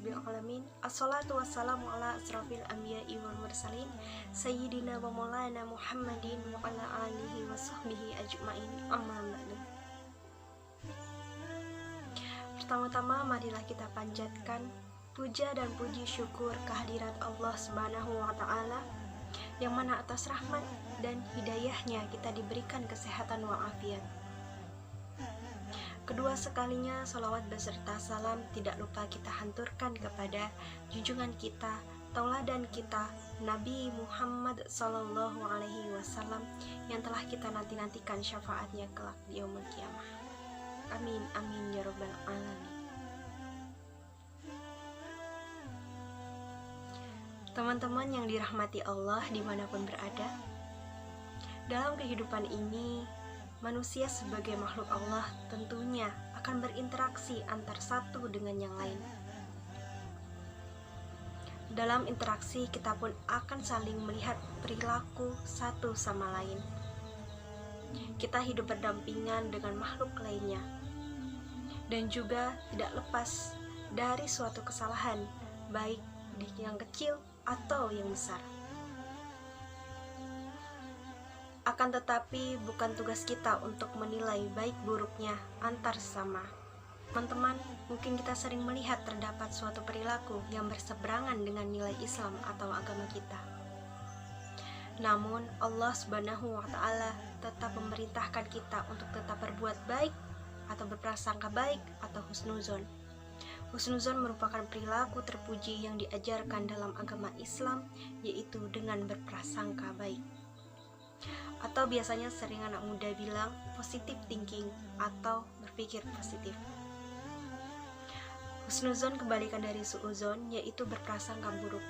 rabbil alamin. Assalatu wassalamu ala asrafil anbiya'i wal mursalin sayyidina wa maulana Muhammadin wa ala alihi wa sahbihi ajma'in. Amma ba'du. Pertama-tama marilah kita panjatkan puja dan puji syukur kehadirat Allah Subhanahu wa taala yang mana atas rahmat dan hidayahnya kita diberikan kesehatan walafiat. Kedua sekalinya salawat beserta salam tidak lupa kita hanturkan kepada junjungan kita, tauladan kita, Nabi Muhammad Sallallahu Alaihi Wasallam yang telah kita nanti-nantikan syafaatnya kelak di yaumul kiamah. Amin amin ya rabbal alamin. Teman-teman yang dirahmati Allah dimanapun berada, dalam kehidupan ini manusia sebagai makhluk Allah tentunya akan berinteraksi antar satu dengan yang lain. Dalam interaksi kita pun akan saling melihat perilaku satu sama lain. Kita hidup berdampingan dengan makhluk lainnya dan juga tidak lepas dari suatu kesalahan, baik yang kecil atau yang besar. Akan tetapi bukan tugas kita untuk menilai baik buruknya antar sesama. Teman-teman, mungkin kita sering melihat terdapat suatu perilaku yang berseberangan dengan nilai Islam atau agama kita. Namun Allah Subhanahu wa taala tetap memerintahkan kita untuk tetap berbuat baik atau berprasangka baik atau husnuzon. Husnuzon merupakan perilaku terpuji yang diajarkan dalam agama Islam, yaitu dengan berprasangka baik. Atau biasanya sering anak muda bilang positive thinking atau berpikir positif. Husnuzon kebalikan dari suuzon, yaitu berprasangka buruk.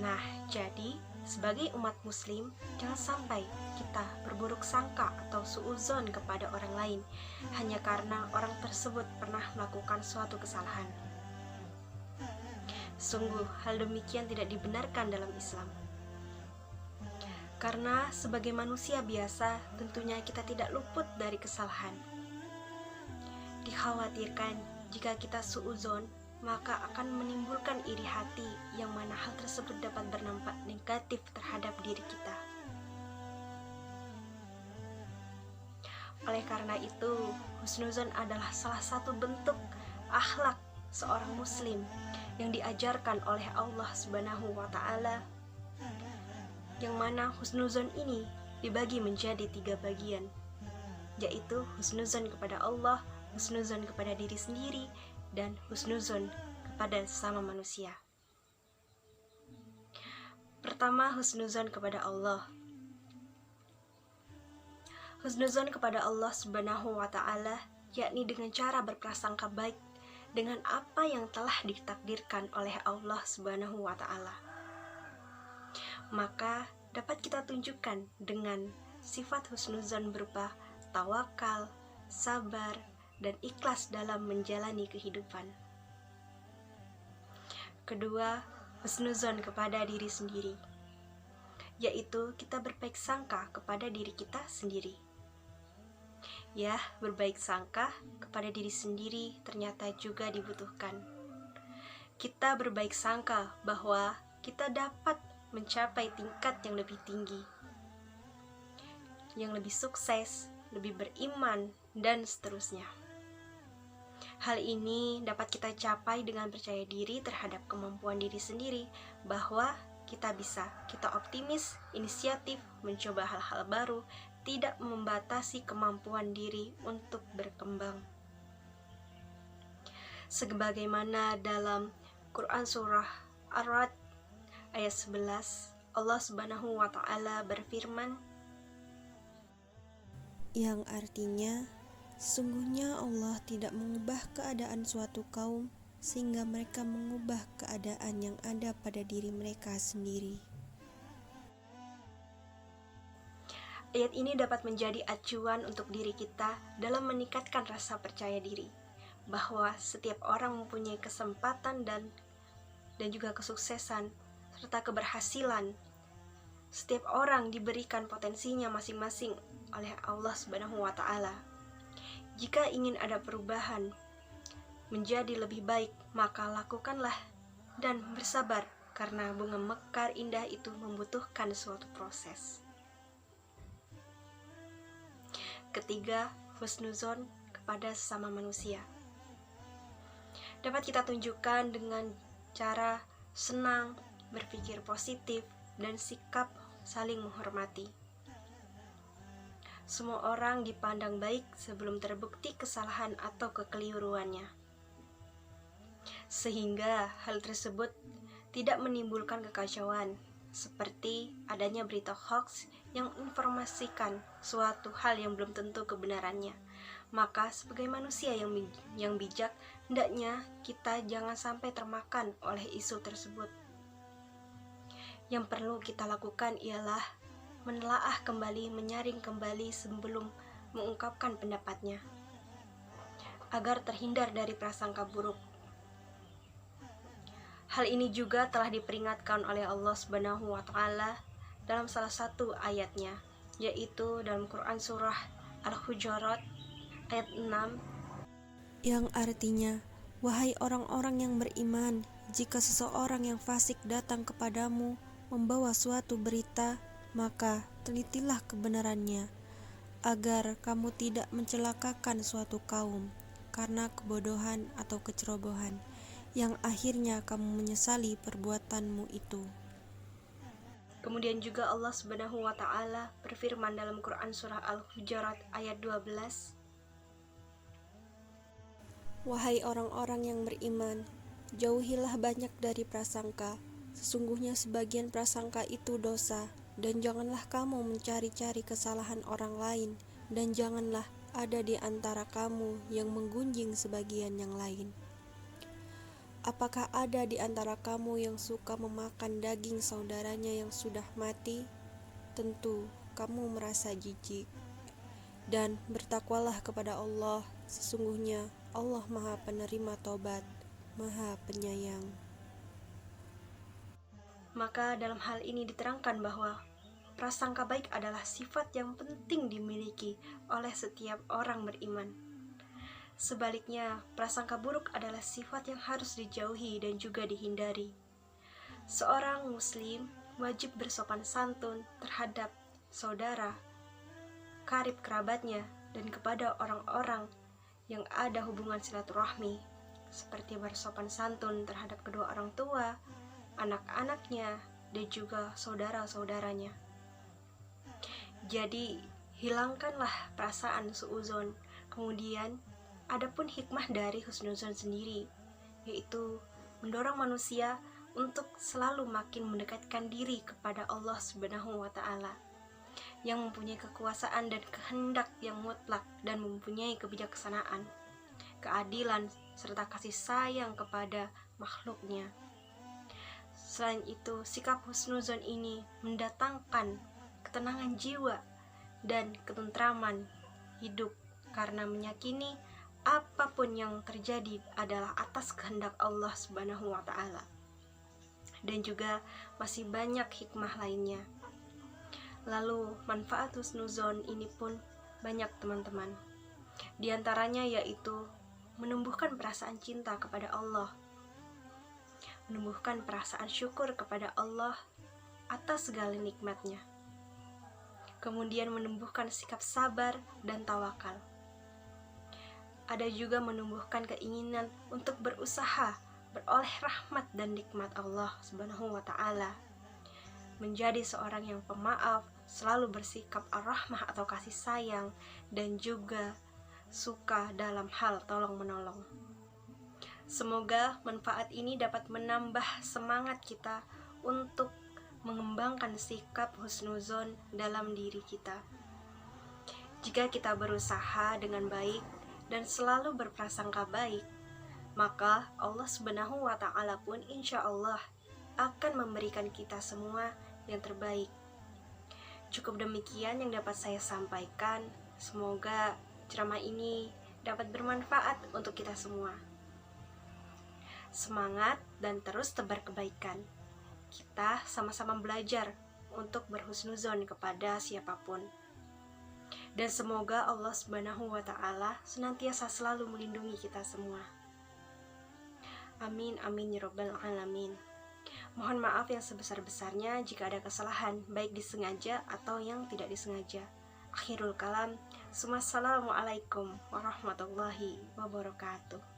Nah, jadi sebagai umat muslim jangan sampai kita berburuk sangka atau suuzon kepada orang lain hanya karena orang tersebut pernah melakukan suatu kesalahan. Sungguh hal demikian tidak dibenarkan dalam Islam. Karena sebagai manusia biasa, tentunya kita tidak luput dari kesalahan. Dikhawatirkan jika kita suuzon, maka akan menimbulkan iri hati yang mana hal tersebut dapat berdampak negatif terhadap diri kita. Oleh karena itu, husnuzon adalah salah satu bentuk akhlak seorang muslim yang diajarkan oleh Allah Subhanahu wa taala, yang mana husnuzon ini dibagi menjadi 3 bagian, yaitu husnuzon kepada Allah, husnuzon kepada diri sendiri, dan husnuzon kepada sesama manusia. Pertama, husnuzon kepada Allah. Husnuzon kepada Allah Subhanahu wa taala yakni dengan cara berprasangka baik dengan apa yang telah ditakdirkan oleh Allah Subhanahu wa taala. Maka dapat kita tunjukkan dengan sifat husnuzon berupa tawakal, sabar, dan ikhlas dalam menjalani kehidupan. Kedua, husnuzon kepada diri sendiri, yaitu kita berbaik sangka kepada diri kita sendiri. Ya, berbaik sangka kepada diri sendiri ternyata juga dibutuhkan. Kita berbaik sangka bahwa kita dapat mencapai tingkat yang lebih tinggi, yang lebih sukses, lebih beriman, dan seterusnya. Hal ini dapat kita capai dengan percaya diri terhadap kemampuan diri sendiri, bahwa kita bisa, kita optimis, inisiatif, mencoba hal-hal baru, tidak membatasi kemampuan diri untuk berkembang. Sebagaimana dalam Quran Surah Ar-Ra'd ayat 11, Allah Subhanahu wa taala berfirman, yang artinya, sesungguhnya Allah tidak mengubah keadaan suatu kaum sehingga mereka mengubah keadaan yang ada pada diri mereka sendiri. Ayat ini dapat menjadi acuan untuk diri kita dalam meningkatkan rasa percaya diri, bahwa setiap orang mempunyai kesempatan dan juga kesuksesan serta keberhasilan. Setiap orang diberikan potensinya masing-masing oleh Allah Subhanahu wa taala. Jika ingin ada perubahan, menjadi lebih baik, maka lakukanlah dan bersabar, karena bunga mekar indah itu membutuhkan suatu proses. Ketiga, husnuzon kepada sesama manusia dapat kita tunjukkan dengan cara senang, berpikir positif, dan sikap saling menghormati. Semua orang dipandang baik sebelum terbukti kesalahan atau kekeliruannya, sehingga hal tersebut tidak menimbulkan kekacauan, seperti adanya berita hoax yang informasikan suatu hal yang belum tentu kebenarannya. Maka sebagai manusia yang bijak, hendaknya kita jangan sampai termakan oleh isu tersebut. Yang perlu kita lakukan ialah menelaah kembali, menyaring kembali sebelum mengungkapkan pendapatnya, agar terhindar dari prasangka buruk. Hal ini juga telah diperingatkan oleh Allah Subhanahu wa Ta'ala dalam salah satu ayatnya, yaitu dalam Quran surah Al-Hujurat ayat 6, yang artinya, wahai orang-orang yang beriman, jika seseorang yang fasik datang kepadamu membawa suatu berita, maka telitilah kebenarannya, agar kamu tidak mencelakakan suatu kaum karena kebodohan atau kecerobohan, yang akhirnya kamu menyesali perbuatanmu itu. Kemudian juga Allah Subhanahu wa Ta'ala berfirman dalam Quran surah Al-Hujurat ayat 12, wahai orang-orang yang beriman, jauhilah banyak dari prasangka. Sesungguhnya sebagian prasangka itu dosa, dan janganlah kamu mencari-cari kesalahan orang lain, dan janganlah ada di antara kamu yang menggunjing sebagian yang lain. Apakah ada di antara kamu yang suka memakan daging saudaranya yang sudah mati? Tentu kamu merasa jijik. Dan bertakwalah kepada Allah, sesungguhnya Allah Maha Penerima Tobat, Maha Penyayang. Maka dalam hal ini diterangkan bahwa prasangka baik adalah sifat yang penting dimiliki oleh setiap orang beriman. Sebaliknya, prasangka buruk adalah sifat yang harus dijauhi dan juga dihindari. Seorang muslim wajib bersopan santun terhadap saudara, karib kerabatnya, dan kepada orang-orang yang ada hubungan silaturahmi, seperti bersopan santun terhadap kedua orang tua, anak-anaknya, dan juga saudara-saudaranya. Jadi, hilangkanlah perasaan suudzon. Kemudian, adapun hikmah dari husnuzon sendiri, yaitu mendorong manusia untuk selalu makin mendekatkan diri kepada Allah Subhanahu wa Ta'ala, yang mempunyai kekuasaan dan kehendak yang mutlak dan mempunyai kebijaksanaan, keadilan, serta kasih sayang kepada makhluknya. Selain itu, sikap husnuzon ini mendatangkan ketenangan jiwa dan ketentraman hidup, karena meyakini apapun yang terjadi adalah atas kehendak Allah Subhanahu wa Ta'ala. Dan juga masih banyak hikmah lainnya. Lalu manfaat husnuzon ini pun banyak, teman-teman. Di antaranya yaitu menumbuhkan perasaan cinta kepada Allah, menumbuhkan perasaan syukur kepada Allah atas segala nikmatnya, kemudian menumbuhkan sikap sabar dan tawakal. Ada juga menumbuhkan keinginan untuk berusaha beroleh rahmat dan nikmat Allah Subhanahu wa Ta'ala, menjadi seorang yang pemaaf, selalu bersikap ar-rahmah atau kasih sayang, dan juga suka dalam hal tolong-menolong. Semoga manfaat ini dapat menambah semangat kita untuk mengembangkan sikap husnuzon dalam diri kita. Jika kita berusaha dengan baik dan selalu berprasangka baik, maka Allah Subhanahu wa Ta'ala pun insya Allah akan memberikan kita semua yang terbaik. Cukup demikian yang dapat saya sampaikan. Semoga ceramah ini dapat bermanfaat untuk kita semua. Semangat dan terus tebar kebaikan. Kita sama-sama belajar untuk berhusnuzon kepada siapapun. Dan semoga Allah Subhanahu wa Ta'ala senantiasa selalu melindungi kita semua. Amin amin ya rabbal alamin. Mohon maaf yang sebesar-besarnya jika ada kesalahan, baik disengaja atau yang tidak disengaja. Akhirul kalam, Assalamualaikum warahmatullahi wabarakatuh.